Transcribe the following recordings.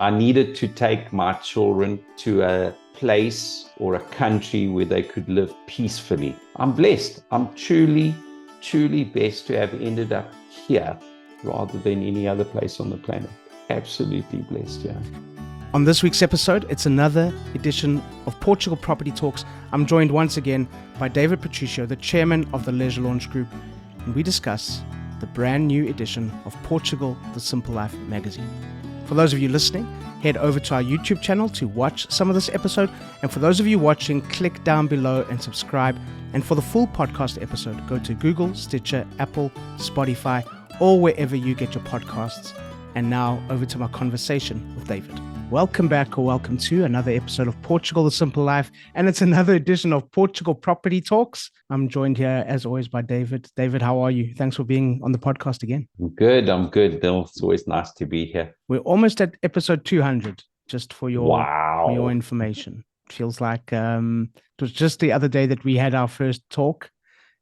I needed to take my children to a place or a country where they could live peacefully. I'm blessed. I'm truly, truly blessed to have ended up here rather than any other place on the planet. Absolutely blessed, yeah. On this week's episode, it's another edition of Portugal Property Talks. I'm joined once again by David Patricio, the chairman of the Leisure Launch Group, and we discuss the brand new edition of Portugal, the Simple Life magazine. For those of you listening, head over to our YouTube channel to watch some of this episode. And for those of you watching, click down below and subscribe. And for the full podcast episode, go to Google, Stitcher, Apple, Spotify, or wherever you get your podcasts. And now over to my conversation with David. Welcome back, or welcome to another episode of Portugal, the Simple Life. And it's another edition of Portugal Property Talks. I'm joined here, as always, by David. David, how are you? Thanks for being on the podcast again. I'm good, Bill. It's always nice to be here. We're almost at episode 200, just for your, wow. for your information. It feels like it was just the other day that we had our first talk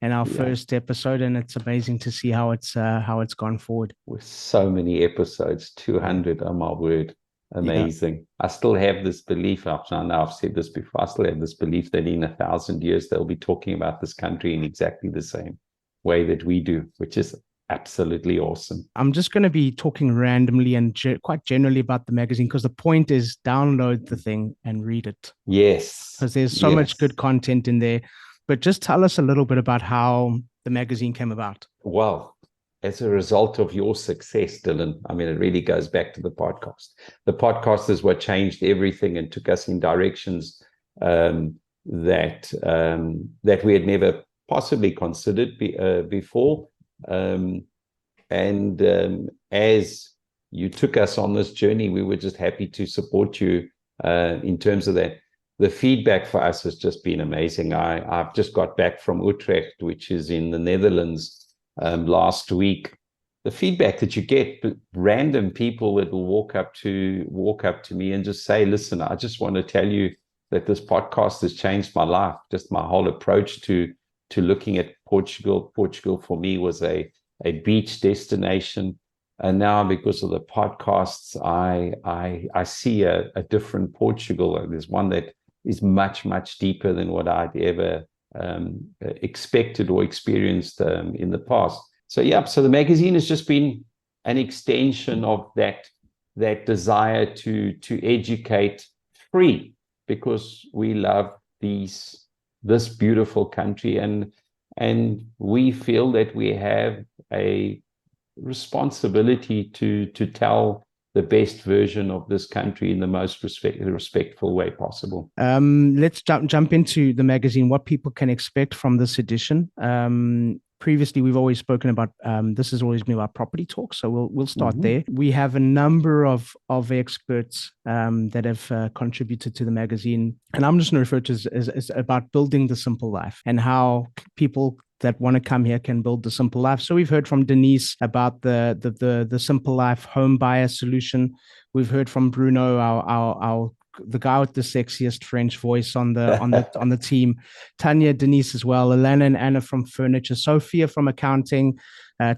and our first episode, and it's amazing to see how it's gone forward. With so many episodes, 200, oh my word. Amazing. Yeah. I still have this belief, I know I've said this before, I still have this belief that in 1,000 years, they'll be talking about this country in exactly the same way that we do, which is absolutely awesome. I'm just going to be talking randomly and quite generally about the magazine, because the point is download the thing and read it. Yes. Because there's so much good content in there. But just tell us a little bit about how the magazine came about. Well, as a result of your success, Dylan, I mean, it really goes back to the podcast. The podcast is what changed everything and took us in directions that we had never possibly considered before. As you took us on this journey, we were just happy to support you in terms of that. The feedback for us has just been amazing. I've just got back from Utrecht, which is in the Netherlands, last week. The feedback that you get, random people that will walk up to me and just say, listen, I just want to tell you that this podcast has changed my life. Just my whole approach to looking at Portugal. Portugal for me was a beach destination. And now because of the podcasts, I see a different Portugal. There's one that is much, much deeper than what I'd ever expected or experienced in the past. So the magazine has just been an extension of that desire to educate free, because we love this beautiful country, and we feel that we have a responsibility to tell the best version of this country in the most respectful way possible. Let's jump into the magazine, what people can expect from this edition. Previously, we've always spoken about, this has always been about property talks, so we'll start there. We have a number of experts that have contributed to the magazine, and I'm just going to refer to it as about building the simple life and how people that want to come here can build the simple life. So we've heard from Denise about the simple life home buyer solution. We've heard from Bruno, the guy with the sexiest French voice on the team, Tanya, Denise as well, Alana and Anna from furniture, Sophia from accounting,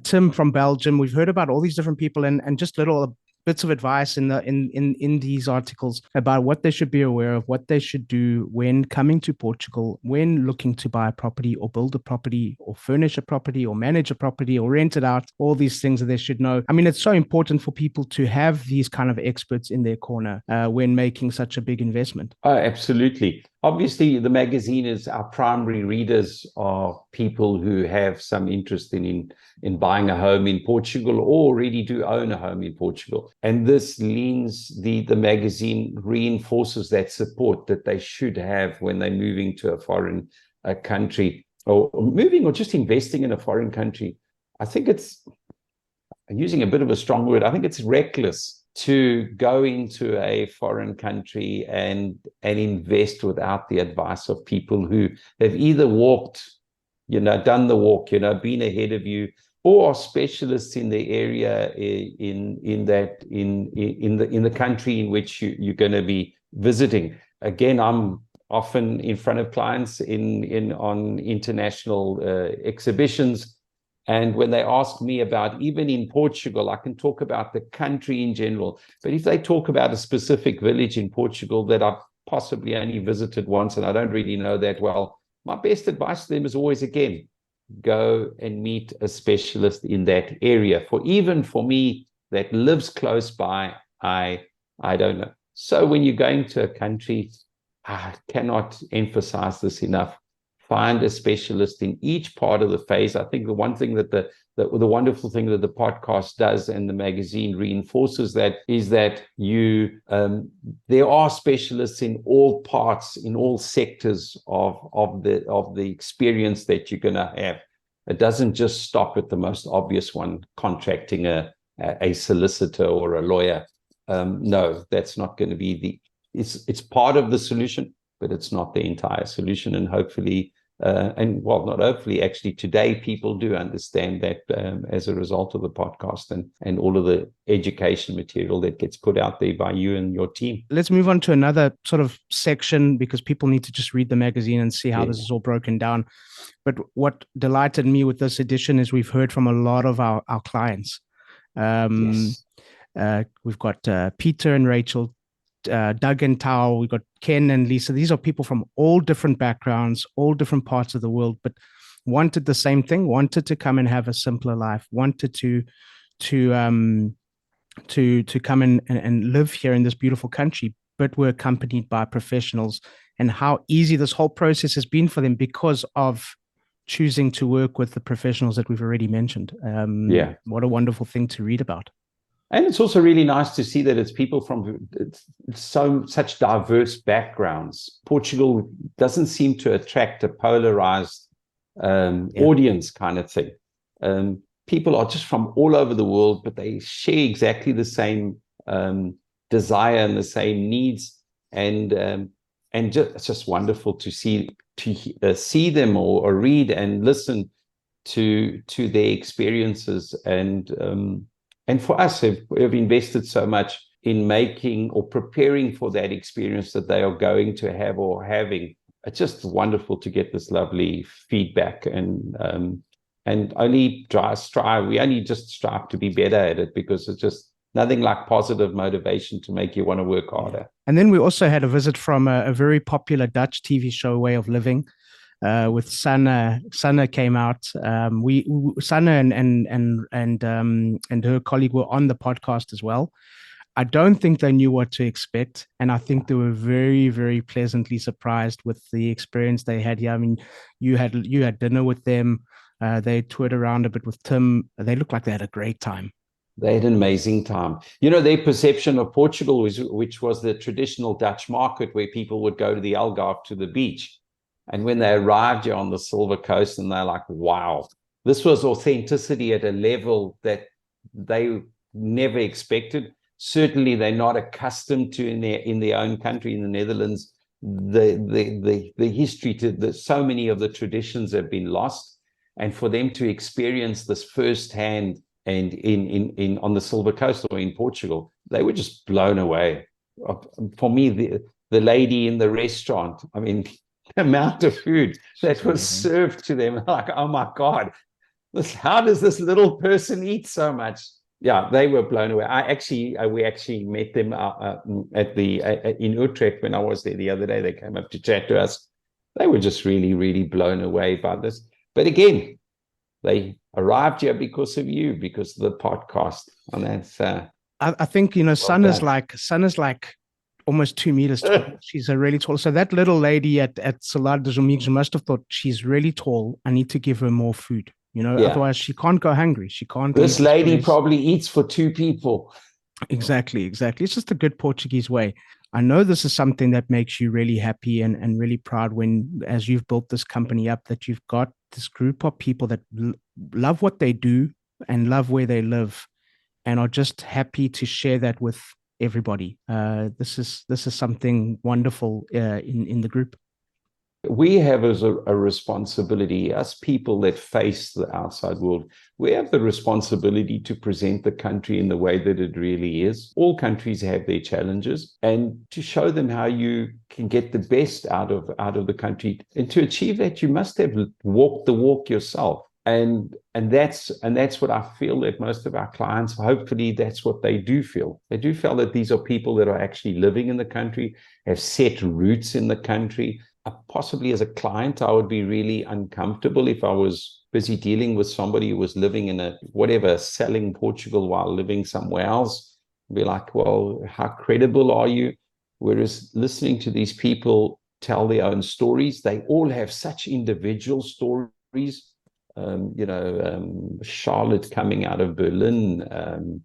Tim from Belgium. We've heard about all these different people and just little bits of advice in these articles about what they should be aware of, what they should do when coming to Portugal, when looking to buy a property or build a property or furnish a property or manage a property or rent it out, all these things that they should know. I mean, it's so important for people to have these kind of experts in their corner when making such a big investment. Oh, absolutely. Obviously, the magazine is our primary readers are people who have some interest in buying a home in Portugal or already do own a home in Portugal. And this the magazine reinforces that support that they should have when they're moving to a foreign country or moving or just investing in a foreign country. I think I'm using a bit of a strong word, I think it's reckless to go into a foreign country and invest without the advice of people who have either walked, done the walk, been ahead of you, or are specialists in the area in the country in which you're going to be visiting. Again, I'm often in front of clients on international exhibitions, And when they ask me about, even in Portugal, I can talk about the country in general. But if they talk about a specific village in Portugal that I've possibly only visited once and I don't really know that well, my best advice to them is always, again, go and meet a specialist in that area. Even for me that lives close by, I don't know. So when you're going to a country, I cannot emphasize this enough. Find a specialist in each part of the phase. I think the one thing that the wonderful thing that the podcast does and the magazine reinforces that is that there are specialists in all parts, in all sectors of the experience that you're going to have. It doesn't just stop at the most obvious one, contracting a solicitor or a lawyer. No, that's not going to be it's part of the solution, but it's not the entire solution. And hopefully, not hopefully, actually today people do understand that as a result of the podcast and all of the education material that gets put out there by you and your team. Let's move on to another sort of section, because people need to just read the magazine and see how this is all broken down. But what delighted me with this edition is we've heard from a lot of our clients. We've got Peter and Rachel, Doug and Tao, we've got Ken and Lisa. These are people from all different backgrounds, all different parts of the world, but wanted the same thing, wanted to come and have a simpler life, wanted to come and live here in this beautiful country, but were accompanied by professionals, and how easy this whole process has been for them because of choosing to work with the professionals that we've already mentioned. What a wonderful thing to read about. And it's also really nice to see that it's people from such diverse backgrounds. Portugal doesn't seem to attract a polarized audience kind of thing. People are just from all over the world, but they share exactly the same desire and the same needs. And it's just wonderful to see them or read and listen to their experiences. And for us, have invested so much in making or preparing for that experience that they are going to have or having. It's just wonderful to get this lovely feedback, and only strive to be better at it, because it's just nothing like positive motivation to make you want to work harder. And then we also had a visit from a very popular Dutch TV show, Way of Living. With Sanna came out. Sanna and her colleague were on the podcast as well. I don't think they knew what to expect, and I think they were very, very pleasantly surprised with the experience they had here. I mean, you had dinner with them. They toured around a bit with Tim. They looked like they had a great time. They had an amazing time. You know, their perception of Portugal, which was the traditional Dutch market where people would go to the Algarve, to the beach. And when they arrived here on the Silver Coast, and they're like, wow, this was authenticity at a level that they never expected. Certainly, they're not accustomed to in their own country, in the Netherlands. The history so many of the traditions have been lost. And for them to experience this firsthand and in on the Silver Coast or in Portugal, they were just blown away. For me, the lady in the restaurant, I mean, the amount of food that was served to them, like, oh my God, how does this little person eat so much? Yeah, they were blown away. We actually met them in Utrecht when I was there the other day. They came up to chat to us. They were just really, really blown away by this. But again, they arrived here because of you, because of the podcast, and that's. I think Sanna's like almost 2 meters tall. She's a really tall. So that little lady at Salar dos Amigos must have thought, she's really tall. I need to give her more food. Otherwise she can't go hungry. She can't. This lady probably eats for 2 people. Exactly. It's just a good Portuguese way. I know this is something that makes you really happy and really proud when, as you've built this company up, that you've got this group of people that love what they do and love where they live and are just happy to share that with everybody. This is something wonderful in the group. We have as a responsibility, us people that face the outside world, we have the responsibility to present the country in the way that it really is. All countries have their challenges, and to show them how you can get the best out of the country. And to achieve that, you must have walked the walk yourself. And that's what I feel that most of our clients, hopefully that's what they do feel. They do feel that these are people that are actually living in the country, have set roots in the country. Possibly as a client, I would be really uncomfortable if I was busy dealing with somebody who was living in selling Portugal while living somewhere else. Be like, well, how credible are you? Whereas listening to these people tell their own stories, they all have such individual stories. Charlotte coming out of Berlin,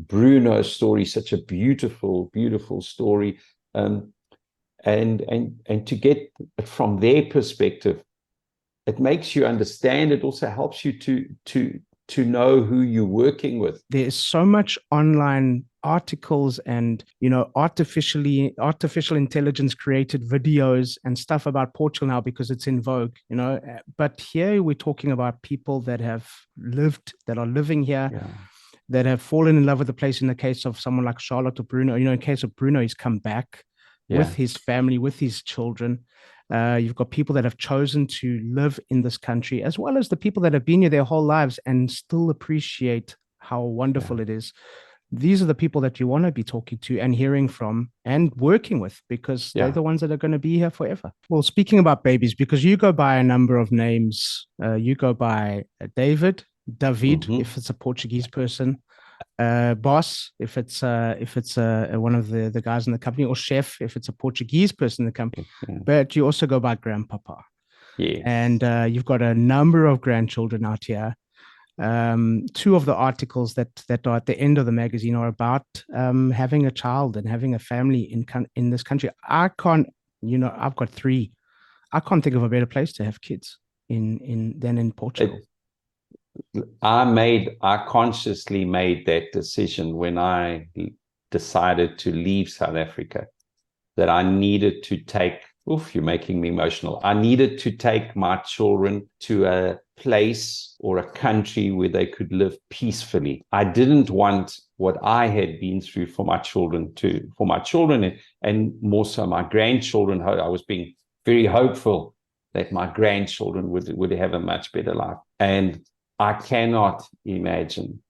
Bruno's story, such a beautiful, beautiful story. And to get from their perspective, it makes you understand. It also helps you to know who you're working with. There's so much online articles and artificial intelligence created videos and stuff about Portugal now because it's in vogue, but here we're talking about people that are living here, that have fallen in love with the place. In the case of someone like Charlotte or Bruno, in the case of Bruno, he's come back with his family, with his children. You've got people that have chosen to live in this country, as well as the people that have been here their whole lives and still appreciate how wonderful it is. These are the people that you want to be talking to and hearing from and working with, because they're the ones that are going to be here forever. Well, speaking about babies, because you go by a number of names, you go by David, if it's a Portuguese person, boss, if it's one of the guys in the company, or chef, if it's a Portuguese person in the company. But you also go by grandpapa. Yes. And you've got a number of grandchildren out here. Two of the articles that are at the end of the magazine are about having a child and having a family in this country. I've got 3. I can't think of a better place to have kids than in Portugal. I consciously made that decision when I decided to leave South Africa, that I needed to take, you're making me emotional. I needed to take my children to a place or a country where they could live peacefully. I didn't want what I had been through for my children and more so my grandchildren. I was being very hopeful that my grandchildren would have a much better life. And I cannot imagine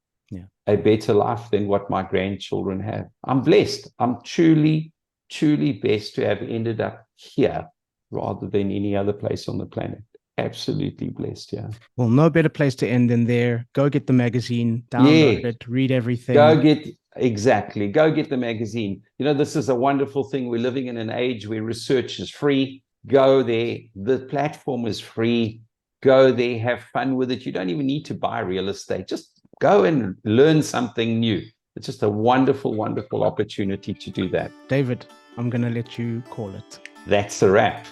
a better life than what my grandchildren have. I'm blessed. I'm truly, truly blessed to have ended up here rather than any other place on the planet. Absolutely blessed, Well, no better place to end than there. Go get the magazine, download it, read everything. Go get the magazine. This is a wonderful thing. We're living in an age where research is free. Go there. The platform is free. Go there, have fun with it. You don't even need to buy real estate. Just go and learn something new. It's just a wonderful, wonderful opportunity to do that. David, I'm going to let you call it. That's a wrap.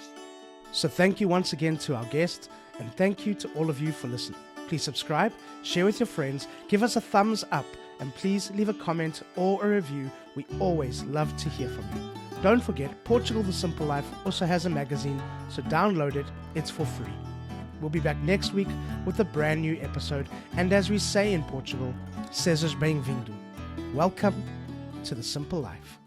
So thank you once again to our guest, and thank you to all of you for listening. Please subscribe, share with your friends, give us a thumbs up, and please leave a comment or a review. We always love to hear from you. Don't forget, Portugal The Simple Life also has a magazine, so download it. It's for free. We'll be back next week with a brand new episode. And as we say in Portugal, sejas bem-vindo. Welcome to The Simple Life.